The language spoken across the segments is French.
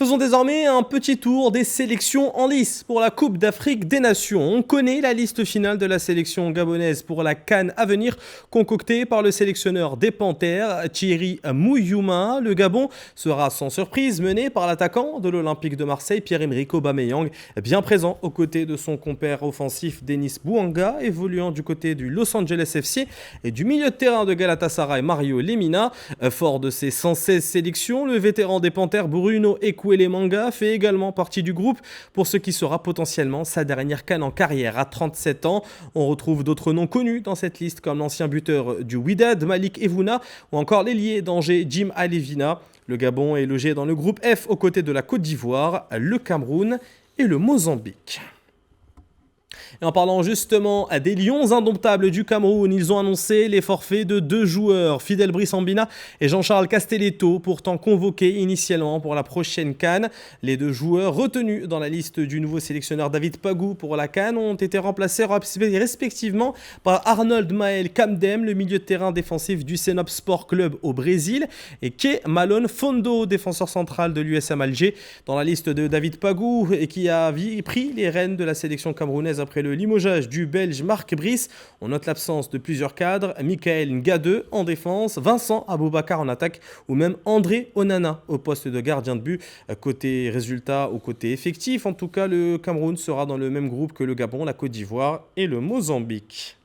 Faisons désormais un petit tour des sélections en lice pour la Coupe d'Afrique des Nations. On connaît la liste finale de la sélection gabonaise pour la CAN à venir, concoctée par le sélectionneur des Panthères, Thierry Mouyouma. Le Gabon sera sans surprise mené par l'attaquant de l'Olympique de Marseille, Pierre-Emerick Aubameyang, bien présent aux côtés de son compère offensif Denis Bouanga, évoluant du côté du Los Angeles FC, et du milieu de terrain de Galatasaray, Mario Lemina. Fort de ses 116 sélections, le vétéran des Panthères, Bruno Ekwele-Manga, fait également partie du groupe pour ce qui sera potentiellement sa dernière CAN en carrière. À 37 ans, on retrouve d'autres noms connus dans cette liste comme l'ancien buteur du Wydad, Malik Evouna, ou encore l'ailier d'Angers, Jim Alevina. Le Gabon est logé dans le groupe F aux côtés de la Côte d'Ivoire, le Cameroun et le Mozambique. Et en parlant justement des Lions indomptables du Cameroun, ils ont annoncé les forfaits de 2 joueurs, Fidel Brissambina et Jean-Charles Castelletto, pourtant convoqués initialement pour la prochaine CAN. Les 2 joueurs retenus dans la liste du nouveau sélectionneur David Pagou pour la CAN ont été remplacés respectivement par Arnold Maël Kamdem, le milieu de terrain défensif du Senop Sport Club au Brésil, et Kay Malone Fondo, défenseur central de l'USM Alger. Dans la liste de David Pagou, et qui a pris les rênes de la sélection camerounaise après le limogeage du Belge Marc Brice, on note l'absence de plusieurs cadres, Michael Ngadeu en défense, Vincent Aboubakar en attaque ou même André Onana au poste de gardien de but. Côté résultat ou côté effectif, en tout cas le Cameroun sera dans le même groupe que le Gabon, la Côte d'Ivoire et le Mozambique.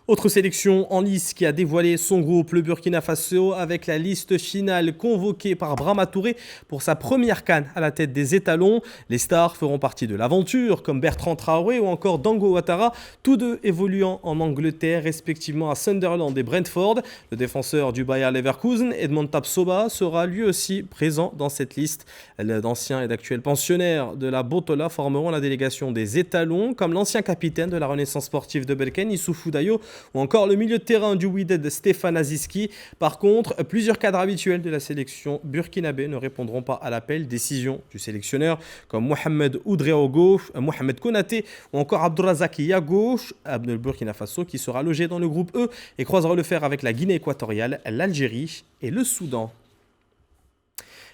Autre sélection en lice qui a dévoilé son groupe, le Burkina Faso, avec la liste finale convoquée par Brahma Touré pour sa première CAN à la tête des étalons. Les stars feront partie de l'aventure, comme Bertrand Traoré ou encore Dango Ouattara, tous deux évoluant en Angleterre, respectivement à Sunderland et Brentford. Le défenseur du Bayer Leverkusen, Edmond Tapsoba, sera lui aussi présent dans cette liste. D'anciens et d'actuels pensionnaires de la Botola formeront la délégation des étalons, comme l'ancien capitaine de la Renaissance sportive de Belken, Issoufou Dayo, ou encore le milieu de terrain du Wydad Stéphane Aziski. Par contre, plusieurs cadres habituels de la sélection burkinabé ne répondront pas à l'appel. Décision du sélectionneur comme Mohamed Oudré au gauche, Mohamed Konaté ou encore Abdourazak Yago, le Burkina Faso, qui sera logé dans le groupe E et croisera le fer avec la Guinée équatoriale, l'Algérie et le Soudan.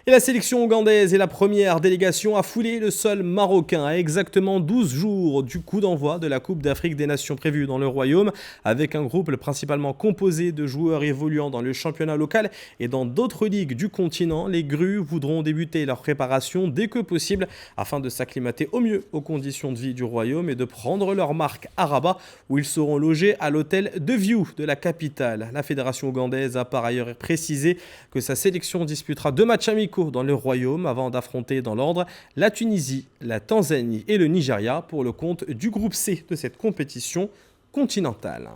Et la sélection ougandaise est la première délégation à fouler le sol marocain à exactement 12 jours du coup d'envoi de la Coupe d'Afrique des Nations prévue dans le Royaume, avec un groupe principalement composé de joueurs évoluant dans le championnat local et dans d'autres ligues du continent. Les Grues voudront débuter leur préparation dès que possible afin de s'acclimater au mieux aux conditions de vie du Royaume et de prendre leur marque à Rabat, où ils seront logés à l'hôtel de View de la capitale. La fédération ougandaise a par ailleurs précisé que sa sélection disputera 2 matchs amicaux dans le Royaume avant d'affronter dans l'ordre la Tunisie, la Tanzanie et le Nigeria pour le compte du groupe C de cette compétition continentale.